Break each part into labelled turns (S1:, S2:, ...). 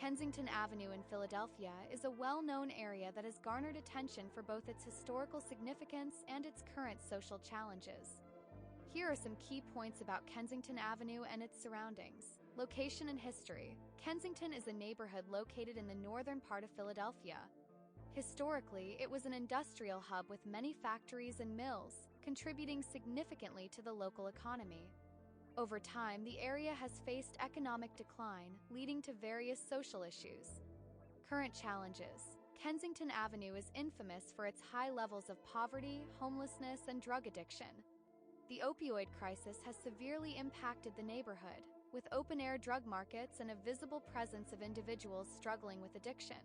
S1: Kensington Avenue in Philadelphia is a well-known area that has garnered attention for both its historical significance and its current social challenges. Here are some key points about Kensington Avenue and its surroundings. Location and history. Kensington is a neighborhood located in the northern part of Philadelphia. Historically, it was an industrial hub with many factories and mills, contributing significantly to the local economy. Over time, the area has faced economic decline, leading to various social issues. Current challenges. Kensington Avenue is infamous for its high levels of poverty, homelessness, and drug addiction. The opioid crisis has severely impacted the neighborhood, with open-air drug markets and a visible presence of individuals struggling with addiction.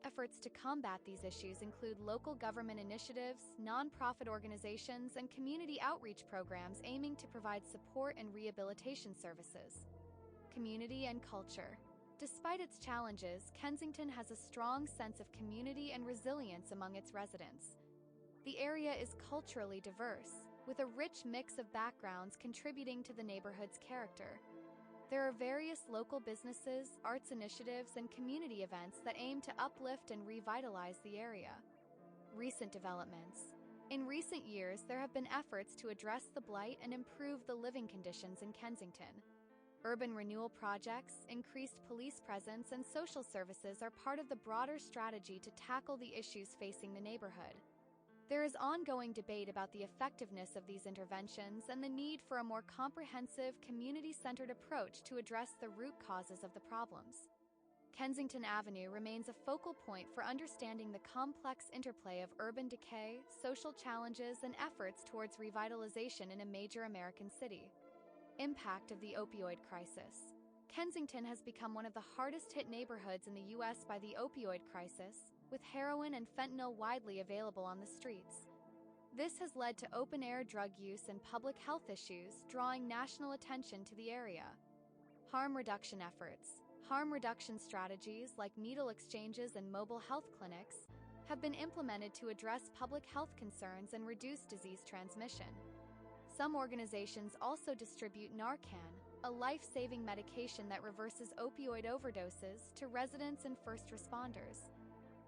S1: Efforts to combat these issues include local government initiatives, nonprofit organizations, and community outreach programs aiming to provide support and rehabilitation services. Community and culture. Despite its challenges, Kensington has a strong sense of community and resilience among its residents. The area is culturally diverse, with a rich mix of backgrounds contributing to the neighborhood's character. There are various local businesses, arts initiatives, and community events that aim to uplift and revitalize the area. Recent developments. In recent years, there have been efforts to address the blight and improve the living conditions in Kensington. Urban renewal projects, increased police presence, and social services are part of the broader strategy to tackle the issues facing the neighborhood. There is ongoing debate about the effectiveness of these interventions and the need for a more comprehensive, community-centered approach to address the root causes of the problems. Kensington Avenue remains a focal point for understanding the complex interplay of urban decay, social challenges, and efforts towards revitalization in a major American city. Impact of the opioid crisis. Kensington has become one of the hardest-hit neighborhoods in the U.S. by the opioid crisis, with heroin and fentanyl widely available on the streets. This has led to open-air drug use and public health issues, drawing national attention to the area. Harm reduction efforts. Harm reduction strategies like needle exchanges and mobile health clinics have been implemented to address public health concerns and reduce disease transmission. Some organizations also distribute Narcan, a life-saving medication that reverses opioid overdoses, to residents and first responders.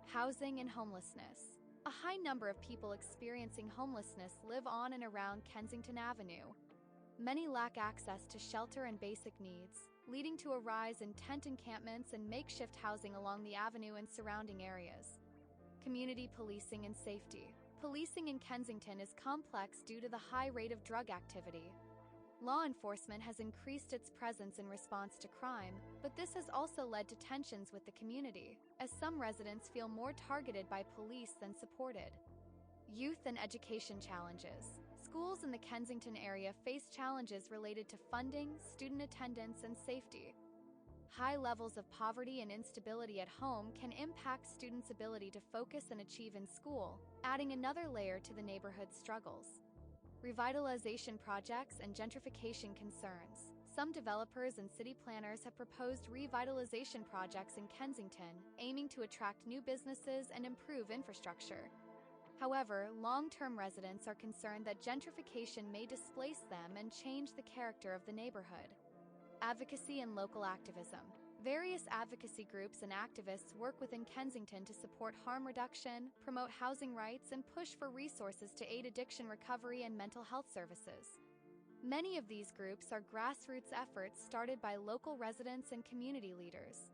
S1: Housing and homelessness. A high number of people experiencing homelessness live on and around Kensington Avenue. Many lack access to shelter and basic needs, leading to a rise in tent encampments and makeshift housing along the avenue and surrounding areas. Community policing and safety. Policing in Kensington is complex due to the high rate of drug activity. Law enforcement has increased its presence in response to crime, but this has also led to tensions with the community, as some residents feel more targeted by police than supported. Youth and education challenges. Schools in the Kensington area face challenges related to funding, student attendance, and safety. High levels of poverty and instability at home can impact students' ability to focus and achieve in school, adding another layer to the neighborhood's struggles. Revitalization projects and gentrification concerns. Some developers and city planners have proposed revitalization projects in Kensington, aiming to attract new businesses and improve infrastructure. However, long-term residents are concerned that gentrification may displace them and change the character of the neighborhood. Advocacy and local activism. Various advocacy groups and activists work within Kensington to support harm reduction, promote housing rights, and push for resources to aid addiction recovery and mental health services. Many of these groups are grassroots efforts started by local residents and community leaders.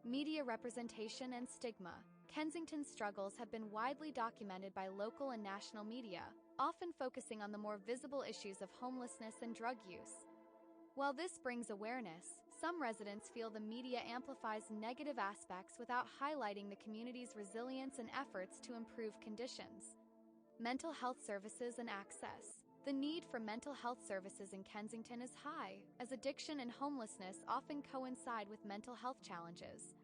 S1: Media representation and stigma. Kensington's struggles have been widely documented by local and national media, often focusing on the more visible issues of homelessness and drug use. While this brings awareness, some residents feel the media amplifies negative aspects without highlighting the community's resilience and efforts to improve conditions. Mental health services and access. The need for mental health services in Kensington is high, as addiction and homelessness often coincide with mental health challenges.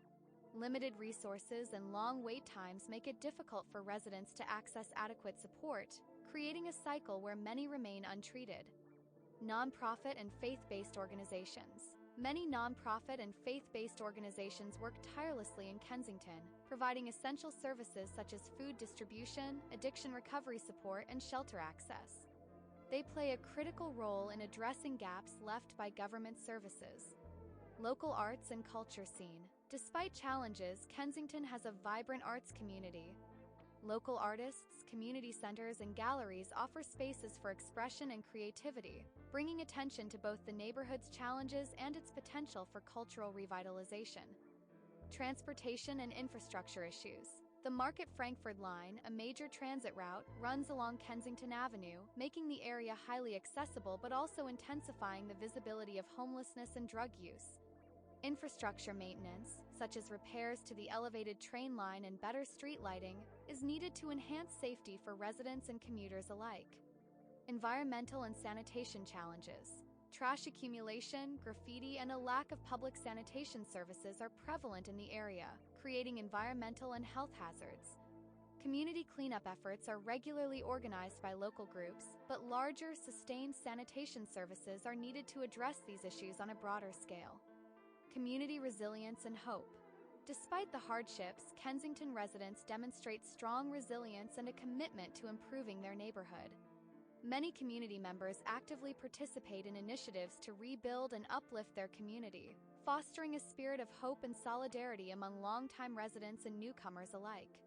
S1: Limited resources and long wait times make it difficult for residents to access adequate support, creating a cycle where many remain untreated. Nonprofit and faith-based organizations. Many nonprofit and faith-based organizations work tirelessly in Kensington, providing essential services such as food distribution, addiction recovery support, and shelter access. They play a critical role in addressing gaps left by government services. Local arts and culture scene. Despite challenges, Kensington has a vibrant arts community. Local artists, community centers, and galleries offer spaces for expression and creativity, bringing attention to both the neighborhood's challenges and its potential for cultural revitalization. Transportation and infrastructure issues. The Market Frankford Line, a major transit route, runs along Kensington Avenue, making the area highly accessible but also intensifying the visibility of homelessness and drug use. Infrastructure maintenance, such as repairs to the elevated train line and better street lighting, is needed to enhance safety for residents and commuters alike. Environmental and sanitation challenges. Trash accumulation, graffiti, and a lack of public sanitation services are prevalent in the area, creating environmental and health hazards. Community cleanup efforts are regularly organized by local groups, but larger, sustained sanitation services are needed to address these issues on a broader scale. Community resilience and hope. Despite the hardships, Kensington residents demonstrate strong resilience and a commitment to improving their neighborhood. Many community members actively participate in initiatives to rebuild and uplift their community, fostering a spirit of hope and solidarity among longtime residents and newcomers alike.